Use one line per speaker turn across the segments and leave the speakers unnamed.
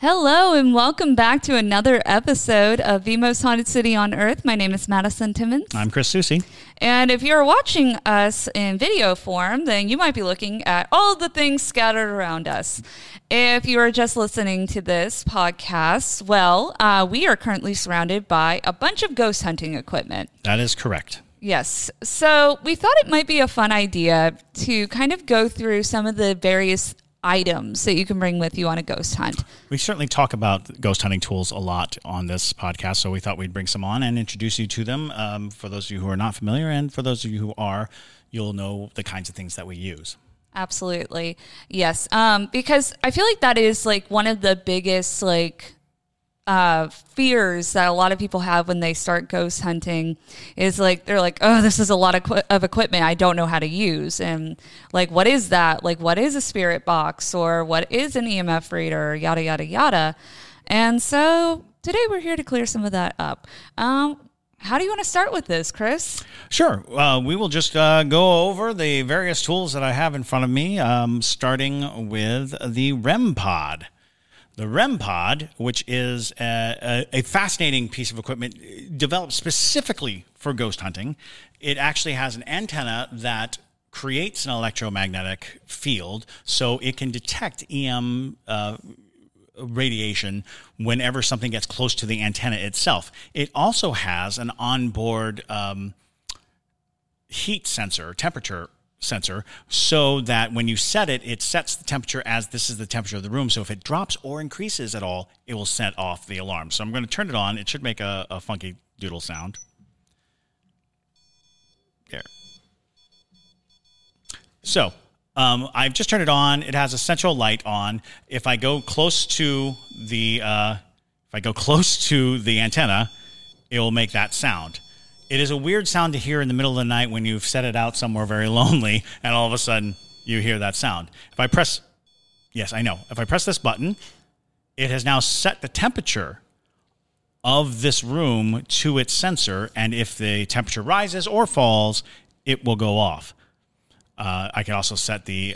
Hello and welcome back to another episode of The Most Haunted City on Earth. My name is Madison Timmons.
I'm Chris Susie.
And if you're watching us in video form, then you might be looking at all the things scattered around us. If you are just listening to this podcast, well, we are currently surrounded by a bunch of ghost hunting equipment.
That is correct.
Yes. So we thought it might be a fun idea to kind of go through some of the various items that you can bring with you on a ghost hunt.
We certainly talk about ghost hunting tools a lot on this podcast, so we thought we'd bring some on and introduce you to them. For those of you who are not familiar, and for those of you who are, you'll know the kinds of things that we use.
Absolutely. Yes. Because I feel like that is like one of the biggest fears that a lot of people have when they start ghost hunting is like, they're like, oh, this is a lot of equipment I don't know how to use. And like, what is that? Like, what is a spirit box or what is an EMF reader, yada, yada, yada. And so today we're here to clear some of that up. How do you want to start with this, Chris?
Sure. We will just go over the various tools that I have in front of me, starting with the REM pod. The REM pod, which is a fascinating piece of equipment developed specifically for ghost hunting. It actually has an antenna that creates an electromagnetic field, so it can detect EM radiation whenever something gets close to the antenna itself. It also has an onboard heat sensor, temperature sensor, so that when you set it, it sets the temperature as this is the temperature of the room. So if it drops or increases at all, it will set off the alarm. So I'm going to turn it on. It should make a funky doodle sound. There. So I've just turned it on. It has a central light on. If I go close to the antenna, it will make that sound. It is a weird sound to hear in the middle of the night when you've set it out somewhere very lonely and all of a sudden you hear that sound. If I press this button, it has now set the temperature of this room to its sensor, and if the temperature rises or falls, it will go off. I can also set the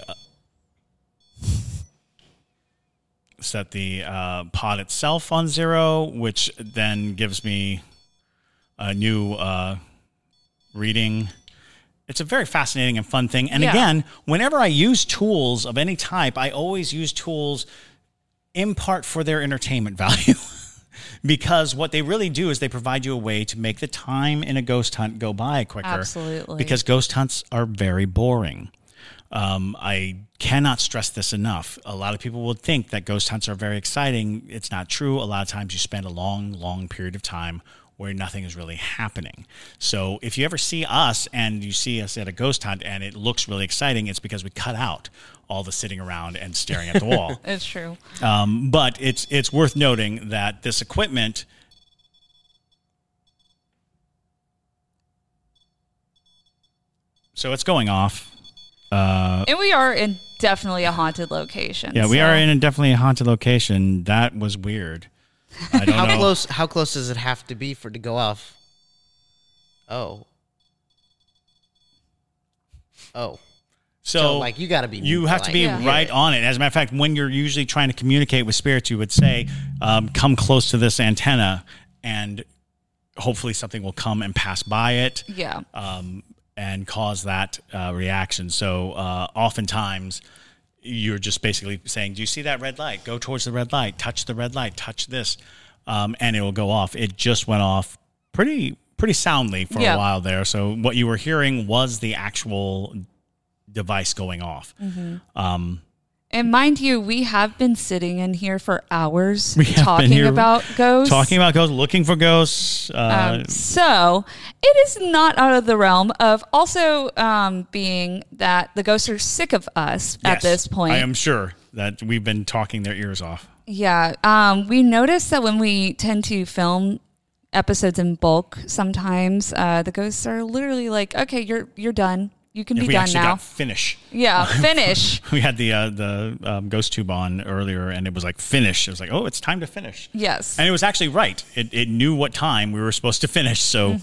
pod itself on 0, which then gives me a new reading. It's a very fascinating and fun thing. And again, whenever I use tools of any type, I always use tools in part for their entertainment value. Because what they really do is they provide you a way to make the time in a ghost hunt go by quicker.
Absolutely.
Because ghost hunts are very boring. I cannot stress this enough. A lot of people would think that ghost hunts are very exciting. It's not true. A lot of times you spend a long, long period of time where nothing is really happening. So if you ever see us and you see us at a ghost hunt and it looks really exciting, it's because we cut out all the sitting around and staring at the wall.
It's true.
But it's worth noting that this equipment, so it's going off.
And we are in definitely a haunted location.
Yeah, we are in definitely a haunted location. That was weird. I don't know.
How close does it have to be for it to go off? Oh. So like you got to be.
You have to be right on it. As a matter of fact, when you're usually trying to communicate with spirits, you would say, "Come close to this antenna," and hopefully something will come and pass by it.
Yeah.
And cause that reaction. So oftentimes you're just basically saying, do you see that red light? Go towards the red light. Touch the red light. Touch this. And it will go off. It just went off pretty soundly for a while there. So what you were hearing was the actual device going off.
Mm-hmm. And mind you, we have been sitting in here for hours talking about ghosts.
Looking for ghosts.
So it is not out of the realm of also being that the ghosts are sick of us at this point.
I am sure that we've been talking their ears off.
Yeah. We noticed that when we tend to film episodes in bulk, sometimes the ghosts are literally like, okay, you're done. You can be done now.
Finish.
Yeah, finish.
We had the ghost tube on earlier, and it was like finish. It was like, oh, it's time to finish.
Yes.
And it was actually right. It knew what time we were supposed to finish. So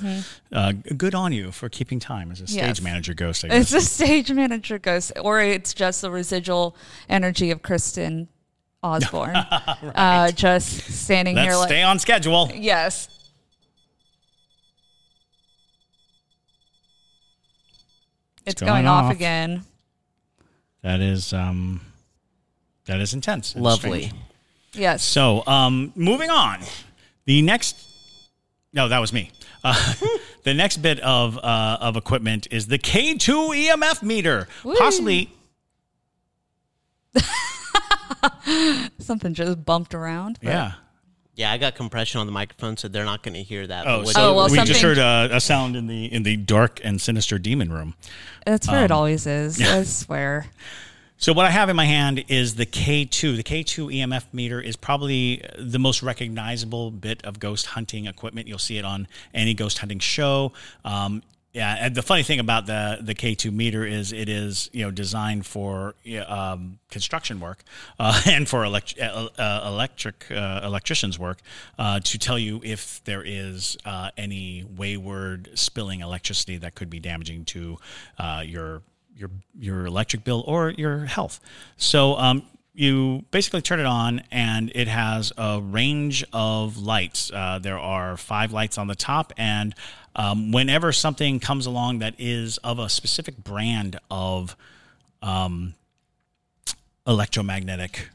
good on you for keeping time as a stage manager ghost, I guess.
It's a stage manager ghost, or it's just the residual energy of Kristen Osborne. Just standing
Let's
here like,
stay on schedule.
yes. It's going off again.
That is intense. and
Lovely.
strange.
Yes.
So, moving on. The next, no, that was me. The next bit of equipment is the K2 EMF meter,
Woo.
possibly.
Something just bumped around. But
Yeah.
Yeah, I got compression on the microphone, so they're not going to hear that.
Oh,
But what-
so
well,
we just
something-
heard a sound in the dark and sinister demon room.
That's where it always is. I swear.
So what I have in my hand is the K2. The K2 EMF meter is probably the most recognizable bit of ghost hunting equipment. You'll see it on any ghost hunting show. And the funny thing about the K2 meter is it is designed for construction work and for electricians work to tell you if there is any wayward spilling electricity that could be damaging to your electric bill or your health. So you basically turn it on, and it has a range of lights. There are 5 lights on the top, and whenever something comes along that is of a specific brand of electromagnetic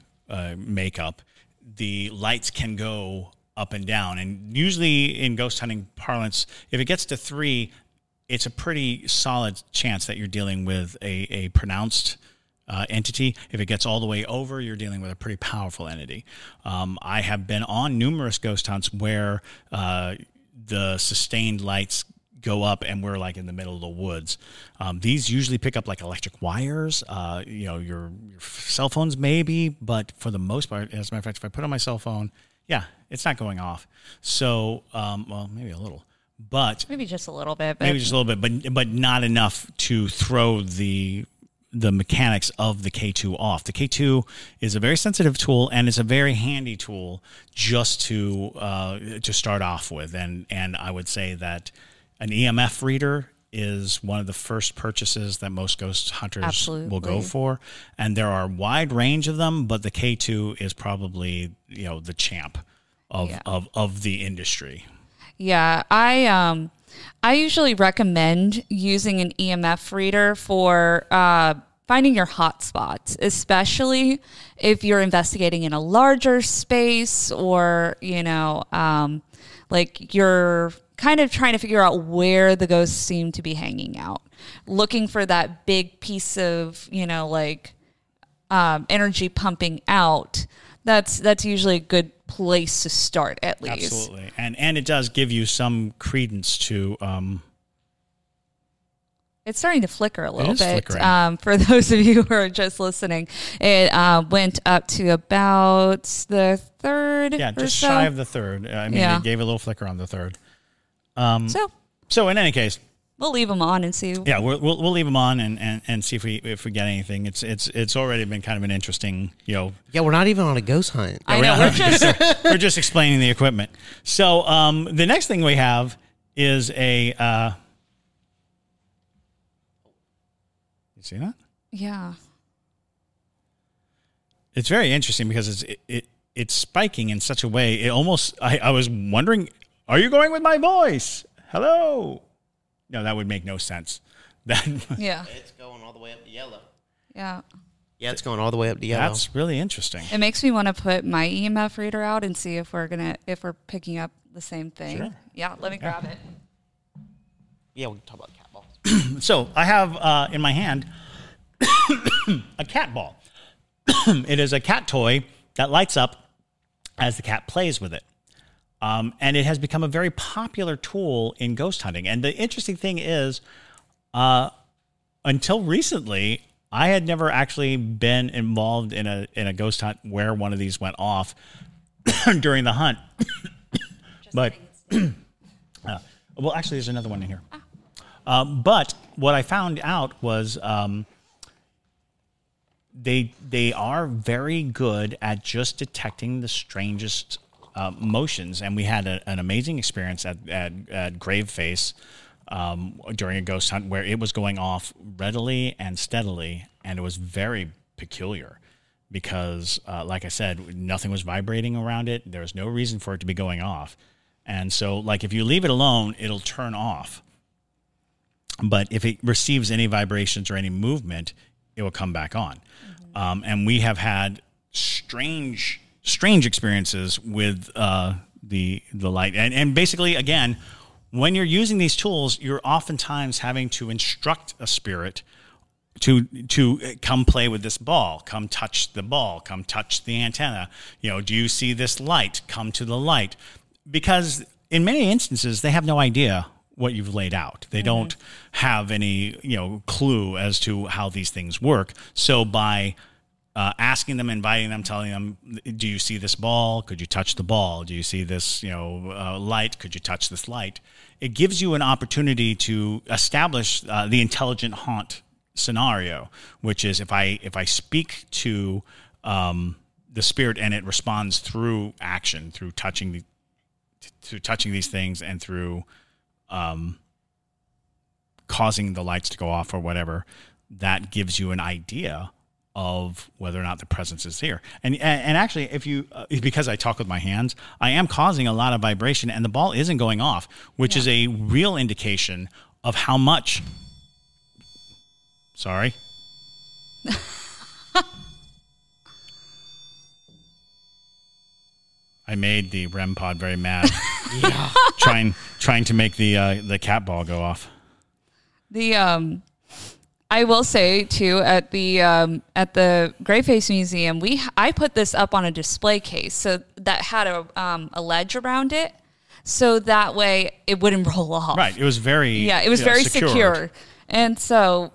makeup, the lights can go up and down. And usually in ghost hunting parlance, if it gets to 3, it's a pretty solid chance that you're dealing with a pronounced entity. If it gets all the way over, you're dealing with a pretty powerful entity. I have been on numerous ghost hunts where the sustained lights go up and we're like in the middle of the woods. These usually pick up like electric wires, your cell phones maybe, but for the most part, as a matter of fact, if I put on my cell phone, yeah, it's not going off. So, well, maybe a little. But
Maybe just a little bit. But
maybe just a little bit, but not enough to throw the mechanics of the K2 off. The K2 is a very sensitive tool, and it's a very handy tool just to start off with. And I would say that an EMF reader is one of the first purchases that most ghost hunters will go for. And there are a wide range of them, but the K2 is probably the champ of the industry.
Yeah, I usually recommend using an EMF reader for finding your hot spots, especially if you're investigating in a larger space or, like you're kind of trying to figure out where the ghosts seem to be hanging out, looking for that big piece of, energy pumping out. That's usually a good place to start, at least.
Absolutely. And it does give you some credence to
it's starting to flicker a little bit.
Flickering.
For those of you who are just listening, it went up to about the third.
Yeah, just shy of the third. It gave a little flicker on the third. So in any case,
we'll leave them on and see.
Yeah, we'll leave them on and see if we get anything. It's already been kind of an interesting,
Yeah, we're not even on a ghost hunt.
I know,
we're just explaining the equipment. So the next thing we have is a. You see that?
Yeah.
It's very interesting because it's spiking in such a way. It almost. I was wondering, are you going with my voice? Hello. No, that would make no sense.
Yeah.
It's going all the way up to yellow.
Yeah.
Yeah, it's going all the way up to yellow.
That's really interesting.
It makes me want to put my EMF reader out and see if we're picking up the same thing.
Sure.
Yeah, let me grab it.
Yeah, we can talk about cat balls.
So I have in my hand a cat ball. It is a cat toy that lights up as the cat plays with it. And it has become a very popular tool in ghost hunting. And the interesting thing is, until recently, I had never actually been involved in a ghost hunt where one of these went off during the hunt. But well, actually, there's another one in here. But what I found out was they are very good at just detecting the strangest motions, and we had an amazing experience at Graveface during a ghost hunt where it was going off readily and steadily, and it was very peculiar. because, like I said, nothing was vibrating around it. There was no reason for it to be going off. And so, like, if you leave it alone, it'll turn off. But if it receives any vibrations or any movement, it will come back on. And we have had strange experiences with the light. And basically, again, when you're using these tools, you're oftentimes having to instruct a spirit to come play with this ball, come touch the ball, come touch the antenna. Do you see this light? Come to the light. Because in many instances, they have no idea what you've laid out. They don't have any, clue as to how these things work. So by asking them, inviting them, telling them, do you see this ball? Could you touch the ball? Do you see this, light? Could you touch this light? It gives you an opportunity to establish the intelligent haunt scenario, which is if I speak to the spirit and it responds through action, through touching these things and through causing the lights to go off or whatever, that gives you an idea of whether or not the presence is here. And actually, if you because I talk with my hands, I am causing a lot of vibration, and the ball isn't going off, which is a real indication of how much. Sorry. I made the REM pod very mad.
Yeah.
trying to make the cat ball go off.
I will say too, at the Greyface Museum, I put this up on a display case so that had a ledge around it, so that way it wouldn't roll off.
Right. It was very
very secure. And so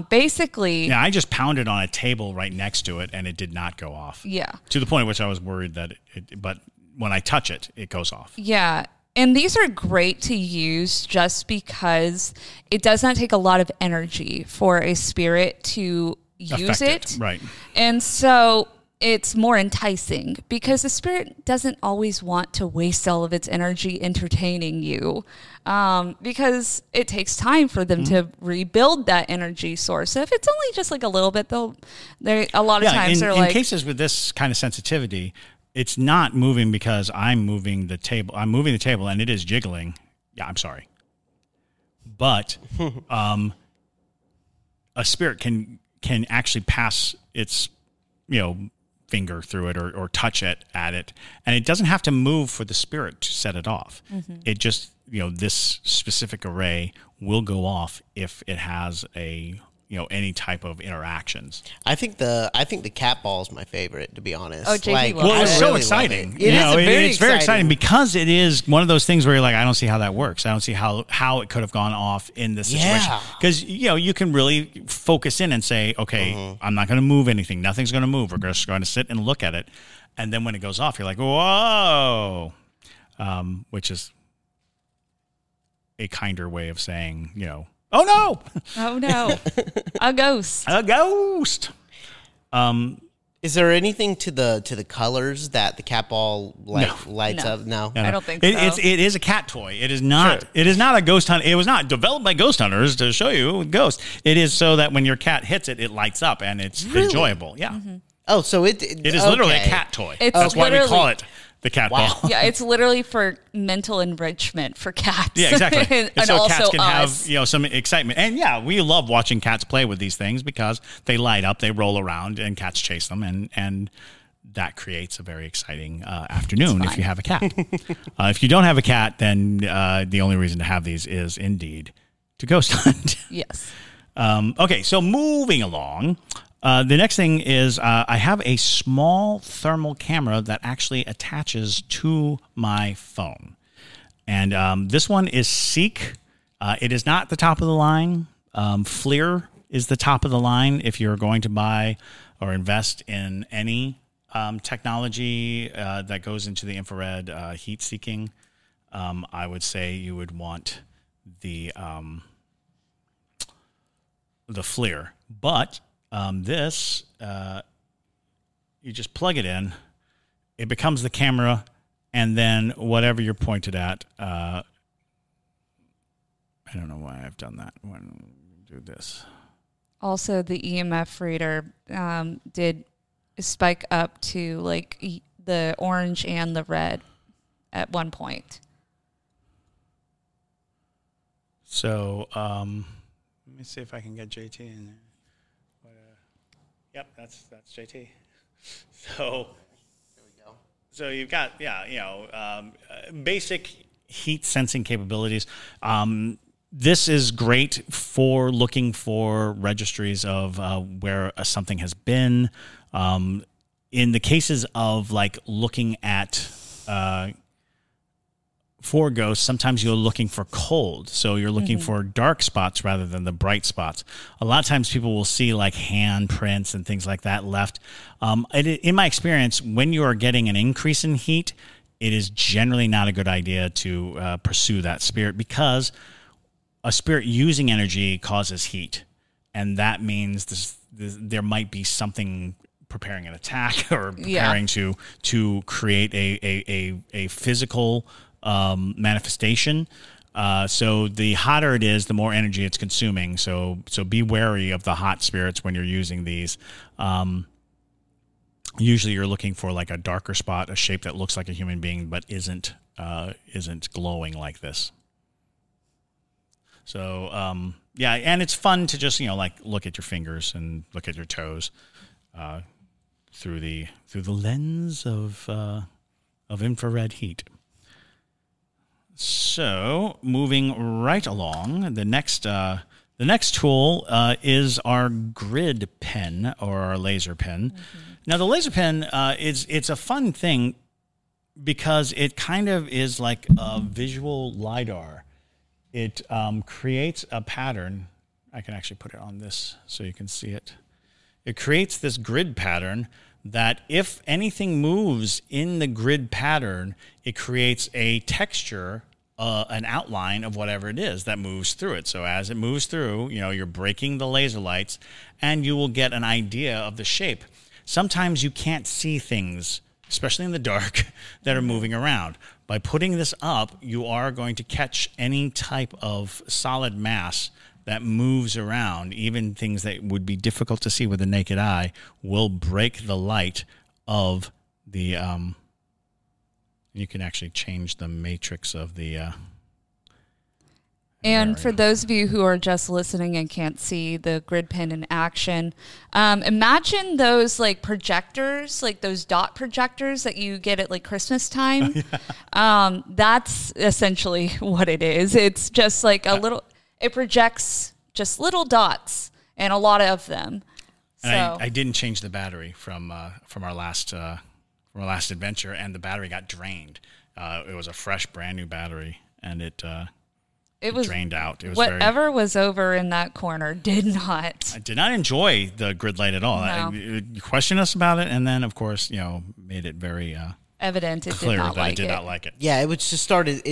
basically,
I just pounded on a table right next to it, and it did not go off.
Yeah.
To the point at which I was worried that but when I touch it, it goes off.
Yeah. And these are great to use just because it does not take a lot of energy for a spirit to use it.
Right.
And so it's more enticing because the spirit doesn't always want to waste all of its energy entertaining you, because it takes time for them to rebuild that energy source. So if it's only just like a little bit, a lot of times they're like...
In cases with this kind of sensitivity, it's not moving because I'm moving the table. I'm moving the table and it is jiggling. Yeah, I'm sorry. But a spirit can actually pass its, finger through it or touch it at it. And it doesn't have to move for the spirit to set it off. Mm-hmm. It just, this specific array will go off if it has any type of interactions.
I think the cat ball is my favorite, to be honest.
Oh, JP
well, it's so exciting. It's very exciting because it is one of those things where you're like, I don't see how that works. I don't see how it could have gone off in this situation. Because you can really focus in and say, okay, I'm not going to move anything. Nothing's going to move. We're just going to sit and look at it. And then when it goes off, you're like, whoa, which is a kinder way of saying, oh no!
Oh no! A ghost!
A ghost!
Is there anything to the colors that the cat ball lights up? No,
I don't think so.
It is a cat toy. It is not. Sure. It is not a ghost hunt. It was not developed by ghost hunters to show you ghosts. It is so that when your cat hits it, it lights up and it's enjoyable. Yeah.
Mm-hmm. Oh, so it
is literally a cat toy. That's why we call it the cat ball.
Yeah, it's literally for mental enrichment for cats.
Yeah, exactly. and so
also
cats can
us.
have some excitement. And we love watching cats play with these things because they light up, they roll around, and cats chase them, and that creates a very exciting afternoon if you have a cat. If you don't have a cat, then the only reason to have these is indeed to ghost hunt.
Yes.
Okay, so moving along. The next thing is I have a small thermal camera that actually attaches to my phone. And this one is Seek. It is not the top of the line. FLIR is the top of the line if you're going to buy or invest in any technology that goes into the infrared heat seeking. I would say you would want the FLIR. But this, you just plug it in, it becomes the camera, and then whatever you're pointed at, I don't know why I've done that. Do this.
Also, the EMF reader did spike up to like the orange and the red at one point.
So let me see if I can get JT in there. Yep, that's JT. So there we go. So you've got basic heat sensing capabilities. This is great for looking for registries of where something has been. In the cases of like looking at for ghosts, sometimes you're looking for cold. So you're looking for dark spots rather than the bright spots. A lot of times people will see like handprints and things like that left. In my experience, when you are getting an increase in heat, it is generally not a good idea to pursue that spirit, because a spirit using energy causes heat. And that means there might be something preparing an attack or preparing to create a physical manifestation. So the hotter it is, the more energy it's consuming. So be wary of the hot spirits when you're using these. Usually you're looking for like a darker spot, a shape that looks like a human being but isn't glowing like this. So and it's fun to just like look at your fingers and look at your toes through the lens of infrared heat. So moving right along, the next tool is our grid pen or our laser pen. Now the laser pen it's a fun thing because it kind of is like a visual LiDAR. It creates a pattern. I can actually put it on this so you can see it. It creates this grid pattern that if anything moves in the grid pattern, it creates a texture, an outline of whatever it is that moves through it. So as it moves through, you're breaking the laser lights and you will get an idea of the shape. Sometimes you can't see things, especially in the dark, that are moving around. By putting this up, you are going to catch any type of solid mass that moves around. Even things that would be difficult to see with the naked eye will break the light of the you can actually change the matrix of the
and for those of you who are just listening and can't see the grid pen in action, imagine those like projectors, like those dot projectors that you get at like Christmas time. That's essentially what it is. It's just like it projects just little dots and a lot of them.
And I didn't change the battery from our last adventure, and the battery got drained. It was a fresh, brand new battery, and it was drained out. It was
whatever was over in that corner did not.
I did not enjoy the grid light at all.
No.
You questioned us about it, and then of course made it very
evident
clear that I did not like it.
Yeah, it was just started.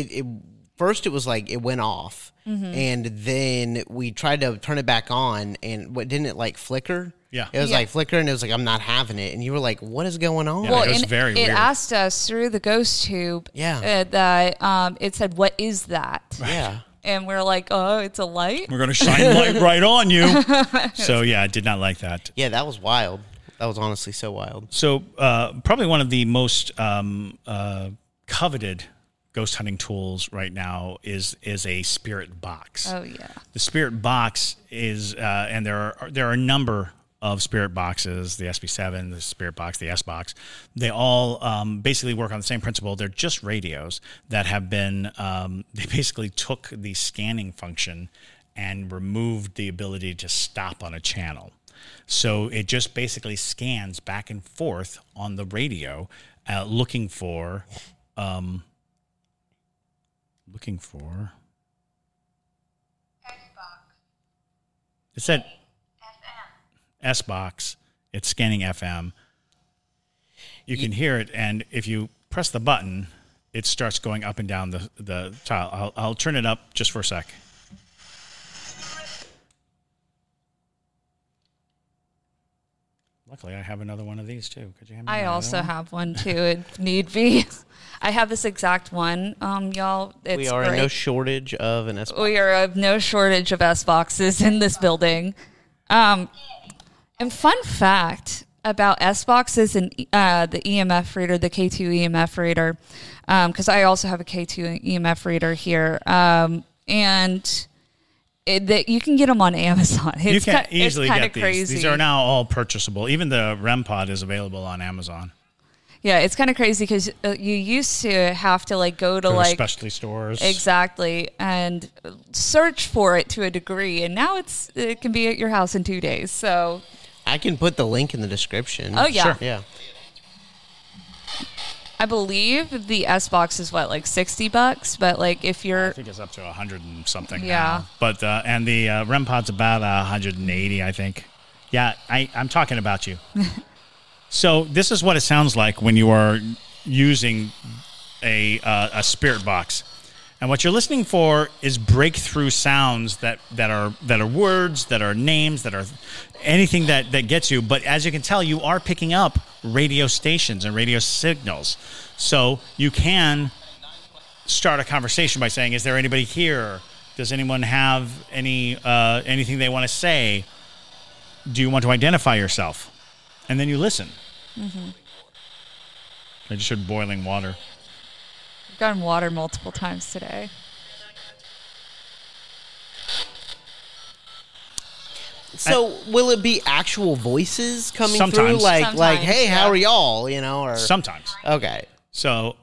First, it was like it went off, and then we tried to turn it back on, and didn't it like flicker?
Yeah,
it was like flickering. And it was like, I'm not having it, and you were like, "What is going on?"
Yeah, well, it was very weird.
It asked us through the ghost tube.
Yeah,
that it said, "What is that?"
Yeah.
And we're like, oh, it's a light?
We're going to shine light right on you. So, yeah, I did not like that.
Yeah, that was wild. That was honestly so wild.
So, probably one of the most coveted ghost hunting tools right now is a spirit box.
Oh, yeah.
The spirit box is, and there are a number of spirit boxes, the SB7, the spirit box, the S box. They all basically work on the same principle. They're just radios that have been, they basically took the scanning function and removed the ability to stop on a channel. So it just basically scans back and forth on the radio, looking for it said S box. It's scanning FM. You can hear it, and if you press the button, it starts going up and down the tile. I'll turn it up just for a sec. Luckily, I have another one of these too. Could you hand me
I
another
also
one?
have one too, if need be. I have this exact one, y'all. It's
we are
great.
in no shortage of an S box.
We are of no shortage of S boxes in this building. And fun fact, about SBox is the EMF reader, the K2 EMF reader, because I also have a K2 EMF reader here, and that you can get them on Amazon.
You can easily
it's
get these.
crazy.
These are now all purchasable. Even the REM pod is available on Amazon.
Yeah, it's kind of crazy because you used to have to like go to like
specialty stores.
Exactly, and search for it to a degree, and now it can be at your house in 2 days. So
I can put the link in the description.
Oh, yeah.
Sure.
Yeah.
I believe the SBox is what, like $60, but like if you're
I think it's up to 100 and something.
Yeah.
now. But and the REM pod's about 180, I think. Yeah, I'm talking about you. So this is what it sounds like when you are using a spirit box, and what you're listening for is breakthrough sounds that are words, that are names, that are anything that gets you. But as you can tell, you are picking up radio stations and radio signals, so you can start a conversation by saying, "Is there anybody here? Does anyone have anything they want to say? Do you want to identify yourself?" And then you listen. Mm-hmm. I just heard boiling water.
I've gotten water multiple times today.
So will it be actual voices coming through?
Sometimes.
Like,
Sometimes,
hey,
yeah.
how are y'all? You know, or
Sometimes.
okay.
So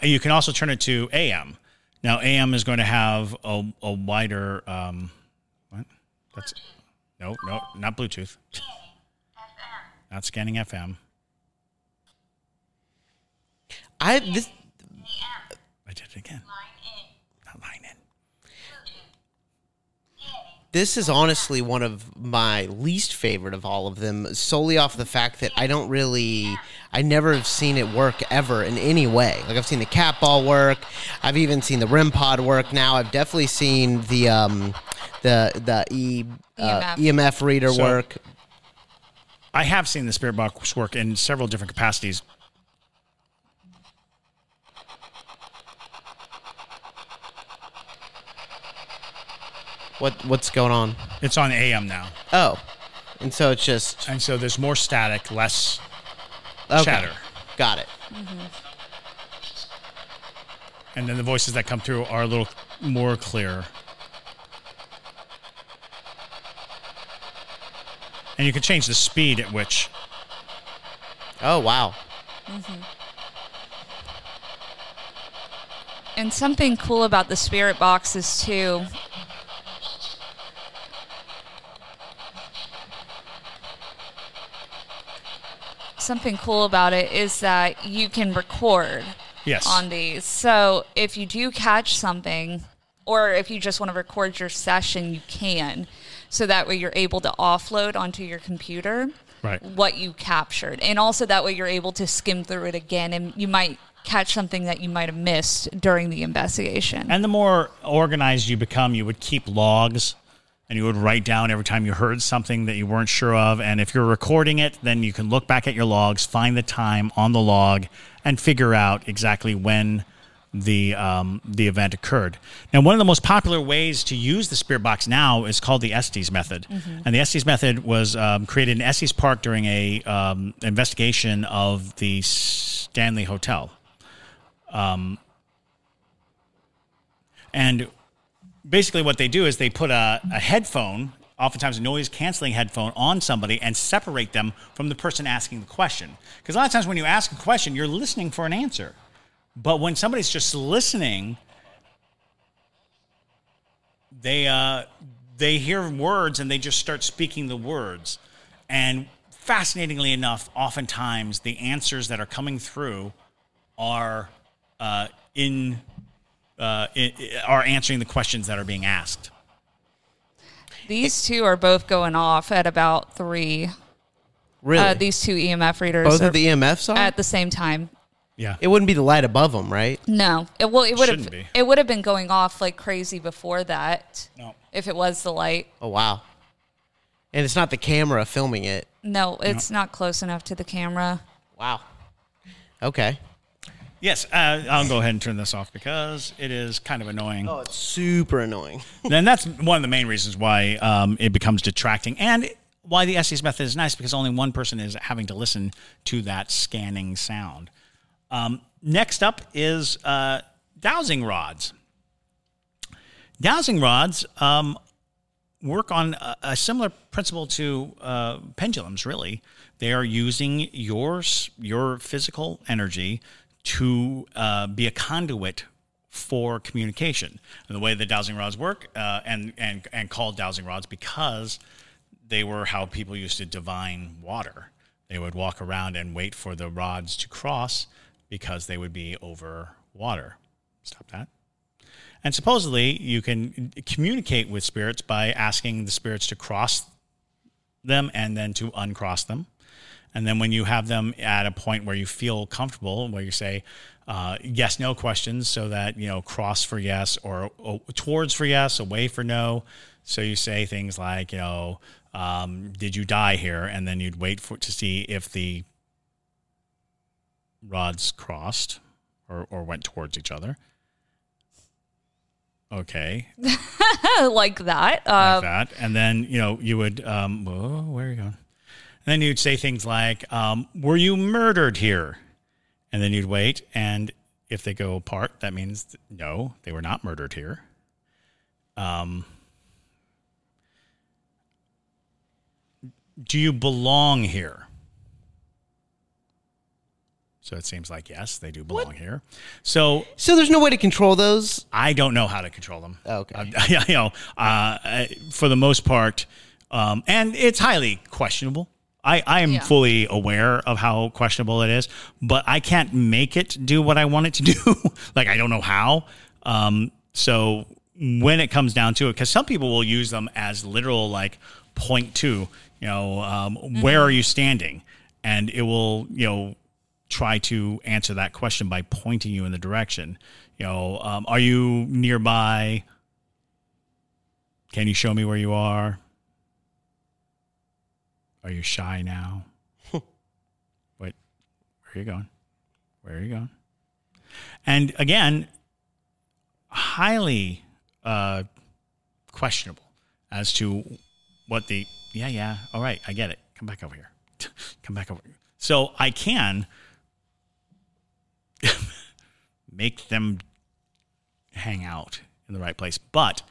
you can also turn it to AM. Now AM is going to have a wider. What? That's no, not Bluetooth. Not scanning FM. I did it again. Not line in.
This is honestly one of my least favorite of all of them, solely off the fact that I never have seen it work ever in any way. Like, I've seen the cat ball work. I've even seen the REM pod work. Now I've definitely seen the EMF reader work.
I have seen the Spirit Box work in several different capacities.
What's going on?
It's on AM now.
Oh, and so it's just...
And so there's more static, less chatter.
Got it.
Mm-hmm.
And then the voices that come through are a little more clear. And you can change the speed at which.
Oh, wow.
Mm-hmm. And something cool about the Spirit Boxes, too. Something cool about it is that you can record on these. So if you do catch something, or if you just want to record your session, you can. So that way you're able to offload onto your computer what you captured. And also that way you're able to skim through it again, and you might catch something that you might have missed during the investigation.
And the more organized you become, you would keep logs, and you would write down every time you heard something that you weren't sure of. And if you're recording it, then you can look back at your logs, find the time on the log, and figure out exactly when the event occurred. Now, one of the most popular ways to use the Spirit Box now is called the Estes method. Mm-hmm. And the Estes method was created in Estes Park during a investigation of the Stanley Hotel. And basically what they do is they put a headphone, oftentimes a noise-canceling headphone, on somebody and separate them from the person asking the question. Because a lot of times when you ask a question, you're listening for an answer. But when somebody's just listening, they hear words and they just start speaking the words. And fascinatingly enough, oftentimes the answers that are coming through are are answering the questions that are being asked.
These two are both going off at about 3.
Really?
These two EMF readers.
Both of the EMFs are?
At the same time.
Yeah.
It wouldn't be the light above them, right?
No. It would
Shouldn't be.
It would have been going off like crazy before that.
No.
If it was the light.
Oh, wow. And it's not the camera filming it.
No, it's not close enough to the camera.
Wow. Okay.
Yes, I'll go ahead and turn this off because it is kind of annoying.
Oh, it's super annoying.
And that's one of the main reasons why it becomes detracting. And why the SES method is nice, because only one person is having to listen to that scanning sound. Next up is dowsing rods. Dowsing rods work on a similar principle to pendulums, really. They are using your physical energy to be a conduit for communication. And the way the dowsing rods work, and called dowsing rods because they were how people used to divine water. They would walk around and wait for the rods to cross because they would be over water. Stop that. And supposedly you can communicate with spirits by asking the spirits to cross them and then to uncross them. And then when you have them at a point where you feel comfortable, where you say yes, no questions, so that, cross for yes, or towards for yes, away for no. So you say things like, did you die here? And then you'd wait to see if the rods crossed or went towards each other. Okay.
Like that.
Like that. And then, you would, where are you going? And then you'd say things like, were you murdered here? And then you'd wait. And if they go apart, that means no, they were not murdered here. Do you belong here? So it seems like, yes, they do belong here. So
there's no way to control those?
I don't know how to control them.
Okay.
For the most part, and it's highly questionable. I am fully aware of how questionable it is, but I can't make it do what I want it to do. Like, I don't know how. So when it comes down to it, because some people will use them as literal, like, point to, where are you standing? And it will, try to answer that question by pointing you in the direction. Are you nearby? Can you show me where you are? Are you shy now? Wait, where are you going? Where are you going? And again, highly questionable as to what the, all right, I get it. Come back over here. Come back over here. So I can make them hang out in the right place. But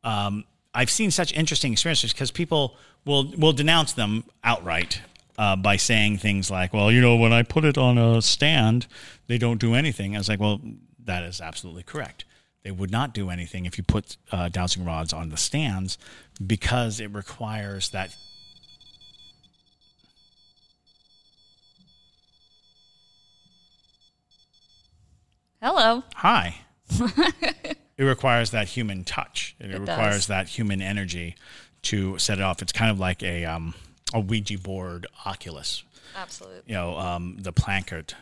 I've seen such interesting experiences because people will denounce them outright by saying things like, well, when I put it on a stand, they don't do anything. I was like, well, that is absolutely correct. They would not do anything if you put dowsing rods on the stands, because it requires that.
Hello.
Hi. It requires that human touch. It requires that human energy to set it off. It's kind of like a Ouija board Oculus.
Absolutely.
The placard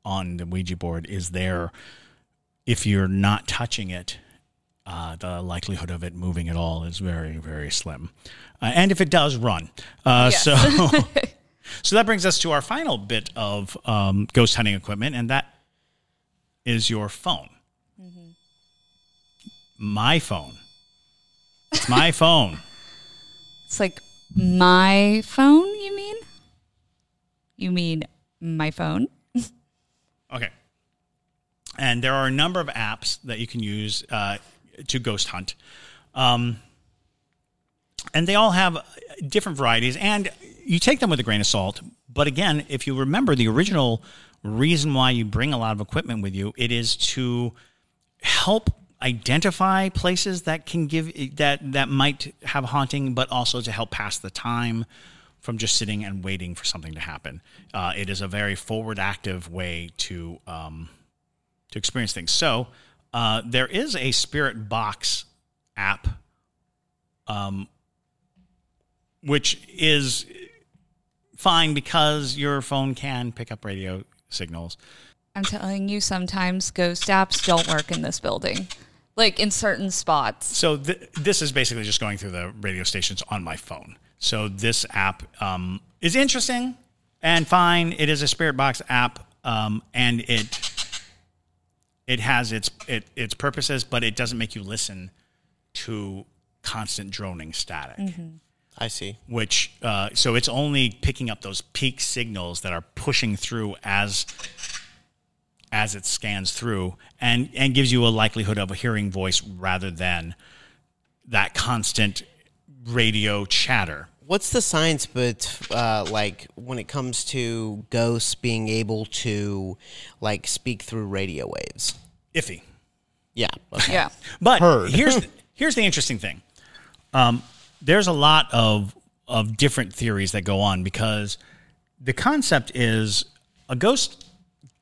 on the Ouija board is there. If you're not touching it, the likelihood of it moving at all is very, very slim. And if it does, run.
Yes.
So that brings us to our final bit of ghost hunting equipment, and that is your phone. Mm-hmm. My phone. It's my phone.
It's like my phone, you mean? You mean my phone?
Okay. And there are a number of apps that you can use to ghost hunt. And they all have different varieties, and you take them with a grain of salt. But again, if you remember the original reason why you bring a lot of equipment with you, it is to help identify places that can give that might have haunting, but also to help pass the time from just sitting and waiting for something to happen. It is a very forward, active way to experience things. So there is a Spirit Box app, which is fine because your phone can pick up radio signals.
I'm telling you, sometimes ghost apps don't work in this building, like in certain spots.
So this is basically just going through the radio stations on my phone. So this app is interesting and fine. It is a Spirit Box app, and it has its purposes, but it doesn't make you listen to constant droning static. Mm-hmm.
I see.
which so it's only picking up those peak signals that are pushing through as it scans through, and gives you a likelihood of a hearing voice rather than that constant radio chatter.
What's the science, but like when it comes to ghosts being able to like speak through radio waves?
Iffy.
Yeah. Okay.
Yeah.
But
Heard.
here's the interesting thing. There's a lot of different theories that go on, because the concept is a ghost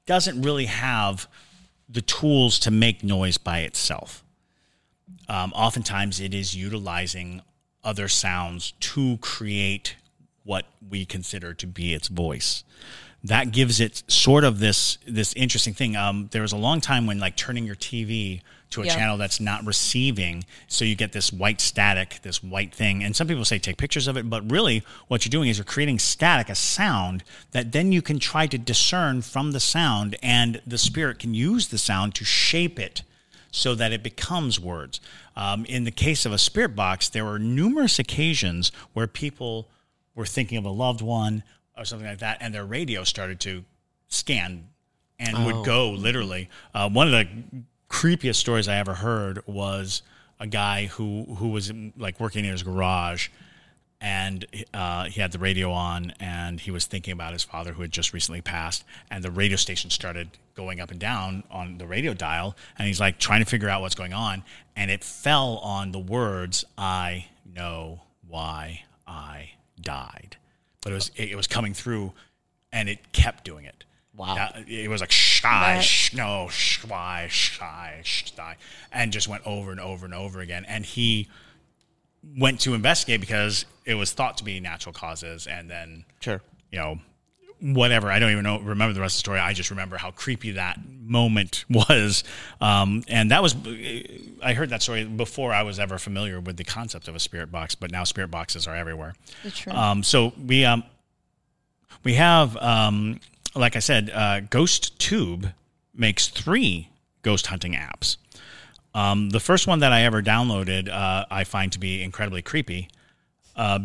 doesn't really have the tools to make noise by itself. Oftentimes it is utilizing other sounds to create what we consider to be its voice. That gives it sort of this interesting thing. There was a long time when like turning your TV to a
Yeah.
channel that's not receiving, so you get this white static, this white thing. And some people say take pictures of it, but really what you're doing is you're creating static, a sound that then you can try to discern from the sound, and the spirit can use the sound to shape it so that it becomes words. In the case of a spirit box, there were numerous occasions where people were thinking of a loved one or something like that, and their radio started to scan and would go literally. One of the creepiest stories I ever heard was a guy who was like working in his garage, and he had the radio on, and he was thinking about his father who had just recently passed, and the radio station started going up and down on the radio dial, and he's like trying to figure out what's going on, and it fell on the words, "I know why I died." But it was coming through, and it kept doing it.
Wow.
It was like and just went over and over and over again. And he went to investigate because it was thought to be natural causes. And then,
Sure.
whatever. I don't even remember the rest of the story. I just remember how creepy that moment was. And that was, I heard that story before I was ever familiar with the concept of a spirit box, but now spirit boxes are everywhere.
That's true.
So we have, like I said, Ghost Tube makes 3 ghost hunting apps. The first one that I ever downloaded, I find to be incredibly creepy,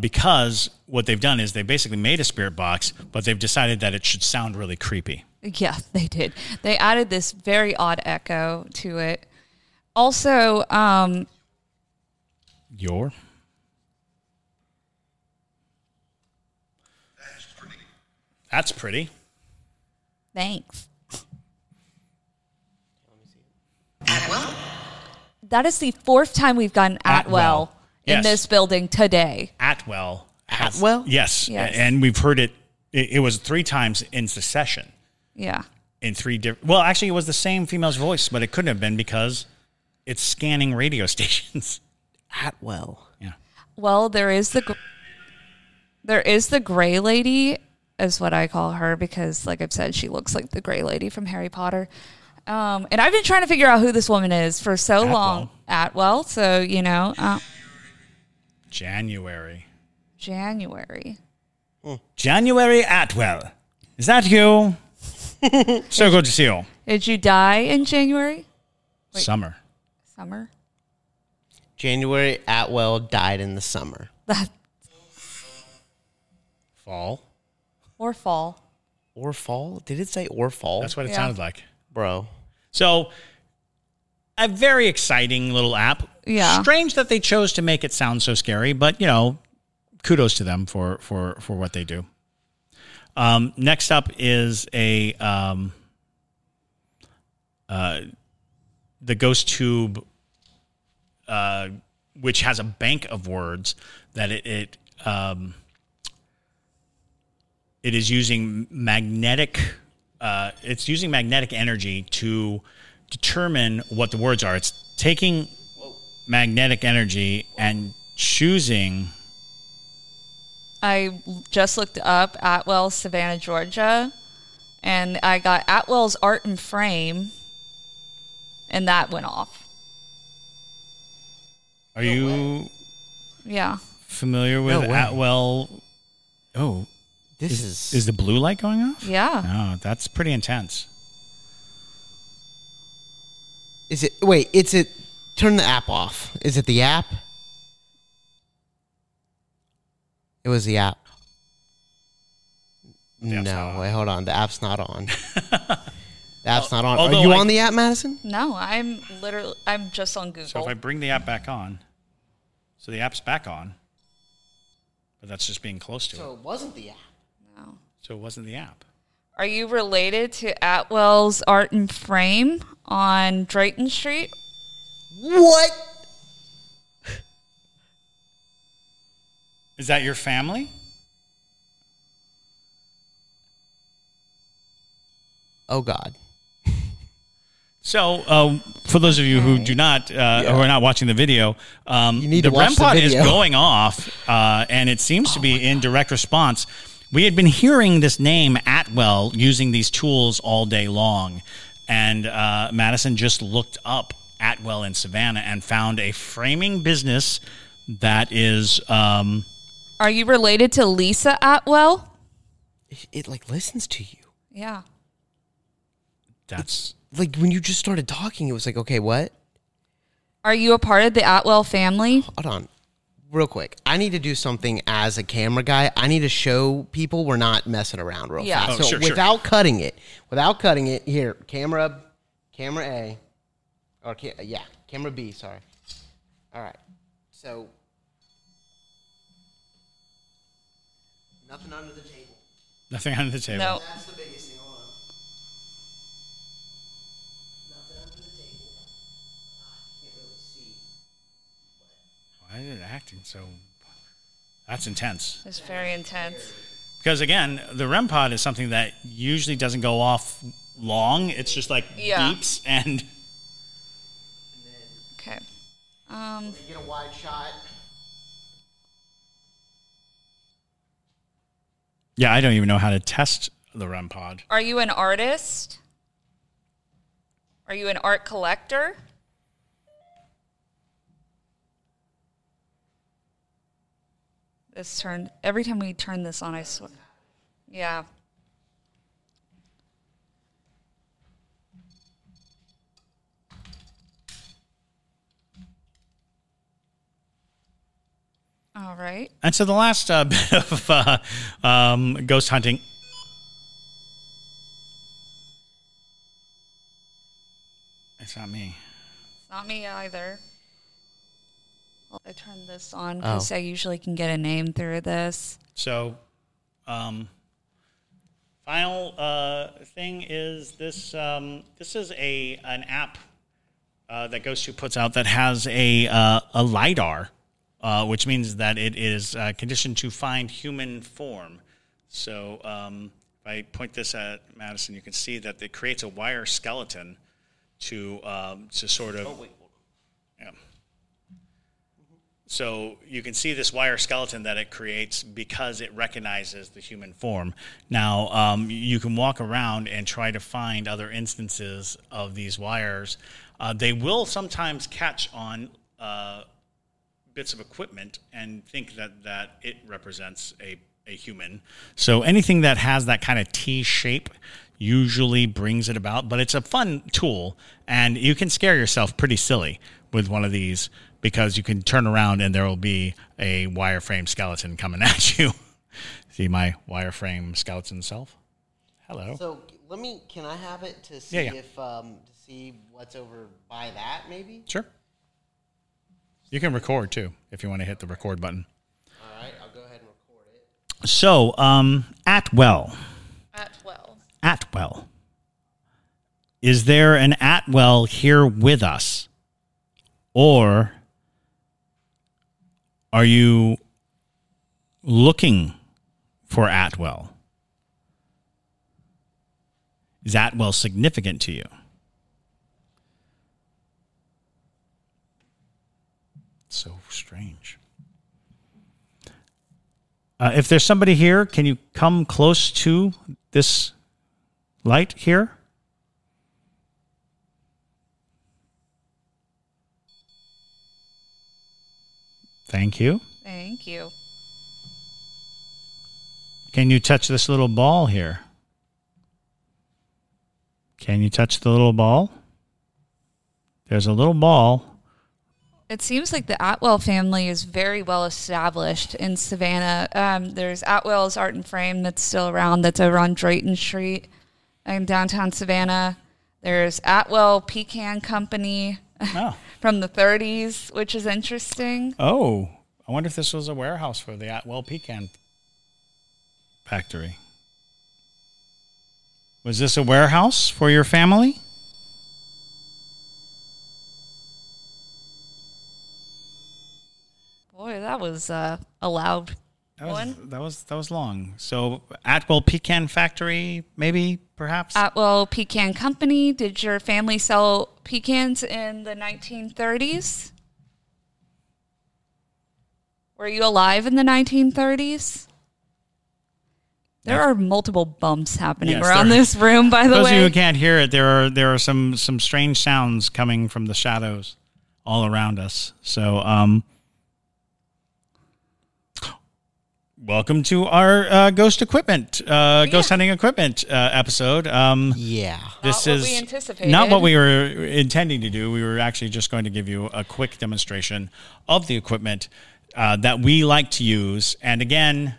because what they've done is they basically made a spirit box, but they've decided that it should sound really creepy.
Yeah, they did. They added this very odd echo to it. Also,
That's pretty.
thanks.
Atwell?
That is the 4th time we've gotten Atwell in
Yes.
this building today.
Atwell.
Atwell?
Yes.
Yes.
And we've heard it. It was 3 times in succession.
Yeah.
In 3 different. Well, actually, it was the same female's voice, but it couldn't have been because it's scanning radio stations.
Atwell.
Yeah.
Well, there is the gray lady, is what I call her, because, like I've said, she looks like the gray lady from Harry Potter. And I've been trying to figure out who this woman is for so long. Atwell. So,
January.
January.
Atwell. Is that you? So good to see you.
Did you die in January? Wait.
Summer.
Summer?
January Atwell died in the summer.
That
Fall.
or fall.
Or fall? Did it say or fall?
That's what it
Yeah.
sounded like.
Bro.
So, a very exciting little app.
Yeah.
Strange that they chose to make it sound so scary, but kudos to them for what they do. Next up is the Ghost Tube, which has a bank of words that it is using magnetic. It's using magnetic energy to determine what the words are. It's taking magnetic energy and choosing.
I just looked up Atwell, Savannah, Georgia, and I got Atwell's Art and Frame, and that went off.
Are you
Yeah.
familiar with
No way.
Atwell? Oh,
This
is the blue light going off?
Yeah.
Oh, that's pretty intense.
Is it wait, it's it turn the app off. Is it the app? It was the app.
The app's not
No,
on.
wait, hold on. The app's not on. The app's not on. Are
although,
you
like-
on the app, Madison?
No, I'm just on Google.
So if I bring the app back on, so the app's back on, but that's just being close to it.
it wasn't the app.
No.
So it wasn't the app.
Are you related to Atwell's Art and Frame on Drayton Street?
What?
Is that your family?
Oh, God.
So, for those of you who do not, who are not watching the video,
need
the
to watch
REM
the
pod is
video.
going off, and it seems to be in direct response. We had been hearing this name Atwell using these tools all day long, and Madison just looked up Atwell in Savannah and found a framing business that is.
Are you related to Lisa Atwell?
It like listens to you.
Yeah.
That's
Like when you just started talking, it was like, okay, what?
Are you a part of the Atwell family?
Hold on. Real quick. I need to do something as a camera guy. I need to show people we're not messing around real
Yeah.
fast.
Oh,
So
sure.
without cutting it, here, camera A. Or camera B, sorry. All right. So nothing under the table.
nothing under the table.
No.
That's the biggest thing. Hold on. Nothing under the table. Can't really see.
Why is it acting so? That's intense.
It's very intense.
Because again, the REM pod is something that usually doesn't go off long. It's just like
Yeah.
beeps and.
Okay.
Get a wide shot.
Yeah, I don't even know how to test the REM pod.
Are you an artist? Are you an art collector? Every time we turn this on, I swear. Yeah. All right.
And so the last bit of ghost hunting. It's not me.
It's not me either. I turned this on because I usually can get a name through this.
So, final thing is this. This is an app that Ghost2 puts out that has a LiDAR, which means that it is conditioned to find human form. So, if I point this at Madison, you can see that it creates a wire skeleton to sort of. Yeah. So you can see this wire skeleton that it creates because it recognizes the human form. Now, you can walk around and try to find other instances of these wires. They will sometimes catch on bits of equipment and think that it represents a human. So anything that has that kind of T shape usually brings it about. But it's a fun tool, and you can scare yourself pretty silly with one of these, because you can turn around and there will be a wireframe skeleton coming at you. See my wireframe skeleton self? Hello.
So can I have it to see
Yeah.
if to see what's over by that maybe?
Sure. You can record too if you want to hit the record button.
All right, I'll go ahead and record it.
So, Atwell. Atwell. Is there an Atwell here with us? Or are you looking for Atwell? Is Atwell significant to you? So strange. If there's somebody here, can you come close to this light here? Thank you.
Thank you.
Can you touch this little ball here? Can you touch the little ball? There's a little ball
it seems like the Atwell family is very well established in Savannah. There's Atwell's Art and Frame that's still around, that's over on Drayton Street in downtown Savannah. There's Atwell Pecan Company
Oh.
from the 30s, which is interesting.
Oh, I wonder if this was a warehouse for the Atwell Pecan Factory. Was this a warehouse for your family?
Boy, that was a loud one.
That was long. So Atwell Pecan Factory, maybe, perhaps?
Atwell Pecan Company. Did your family sell pecans in the 1930s? Were you alive in the 1930s? There are multiple bumps happening
Yes,
around
there-
this room, by the
Those of you
way.
who can't hear it, there are some strange sounds coming from the shadows all around us. So, welcome to our ghost hunting equipment episode.
Yeah.
This
Not what
is
we anticipated.
not what we were intending to do. We were actually just going to give you a quick demonstration of the equipment that we like to use. And again,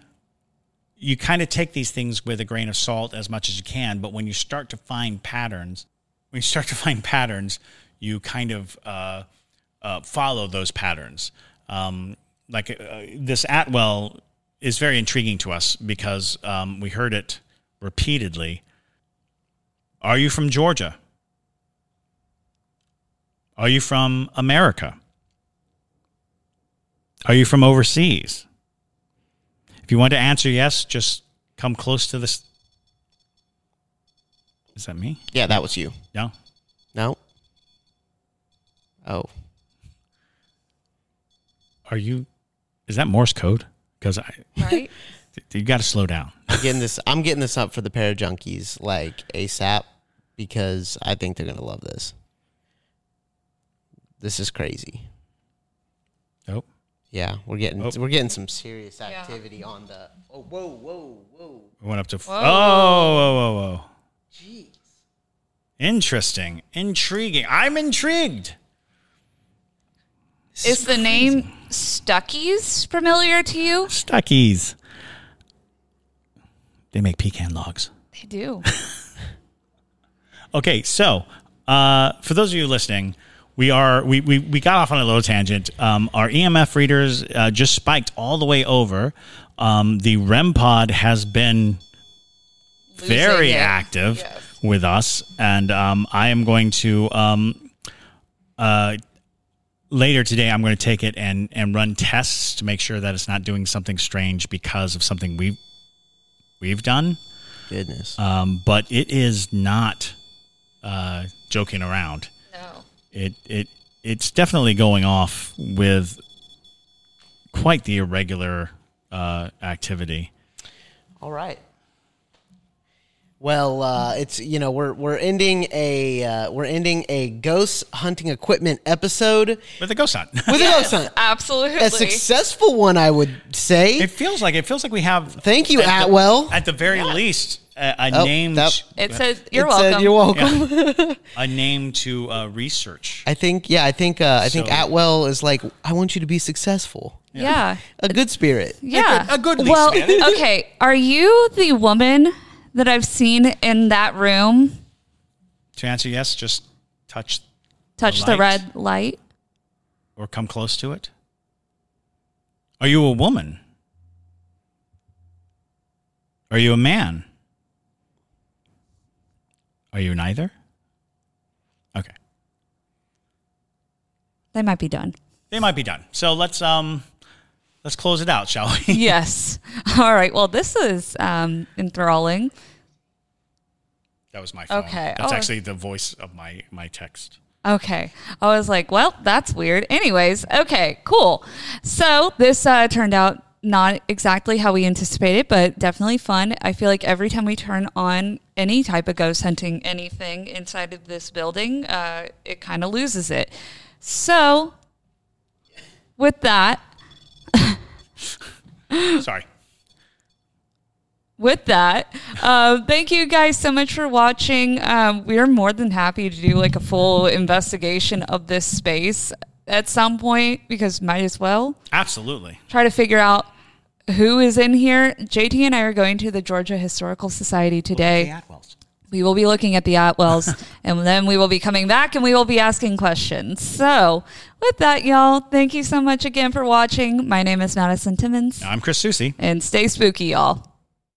you kind of take these things with a grain of salt as much as you can. But when you start to find patterns, you kind of follow those patterns. This Atwell is very intriguing to us because we heard it repeatedly. Are you from Georgia? Are you from America? Are you from overseas? If you want to answer yes, just come close to this. Is that me?
Yeah, that was you.
No?
No? Oh.
Is that Morse code? Because
Right?
you got to slow down.
I'm getting this up for the Para Junkies like ASAP because I think they're going to love this. This is crazy.
Nope.
Yeah, we're getting some serious activity on the. Oh, whoa.
We went up to.
Whoa.
Whoa.
Jeez.
Interesting. Intriguing. I'm intrigued.
Is the name Stuckey's familiar to you?
Stuckies. They make pecan logs.
They do.
Okay, so for those of you listening, we got off on a little tangent. Our EMF readers just spiked all the way over. The REM pod has been very
Losing it.
active
Yes.
with us, and I am going to later today. I'm going to take it and run tests to make sure that it's not doing something strange because of something we've done.
Goodness.
But it is not joking around.
No.
It's definitely going off with quite the irregular activity.
All right. Well, it's we're ending a ghost hunting equipment episode
With a ghost hunt.
with a ghost hunt.
Absolutely.
A successful one, I would say.
It feels like we have.
Thank you,
at
Atwell.
At the very least, a
Oh,
name.
that-
It says you're
It said
welcome.
You're welcome.
A name to research.
I think
So-
Atwell is like, I want you to be successful.
Yeah.
A good spirit.
Yeah.
A good
Well,
Spanish.
okay. Are you the woman that I've seen in that room
To answer yes, just touch
touch
The
the
light?
red light?
or come close to it. Are you a woman? Are you a man? Are you neither? Okay.
They might be done.
They might be done. So let's close it out, shall we?
Yes. All right. Well, this is enthralling.
That was my phone.
Okay.
That's
Oh.
actually the voice of my text.
Okay. I was like, well, that's weird. Anyways, okay, cool. So this turned out not exactly how we anticipated, but definitely fun. I feel like every time we turn on any type of ghost hunting anything inside of this building, it kind of loses it. So with that,
Sorry.
with that, thank you guys so much for watching. We're more than happy to do like a full investigation of this space. at some point because might as well
Absolutely.
try to figure out who is in here. JT and I are going to the Georgia Historical Society today.
Atwells.
We will be looking at the Atwells, and then we will be coming back and we will be asking questions. So with that, y'all, thank you so much again for watching. My name is Madison Timmons.
I'm Chris Susi.
And stay spooky, y'all.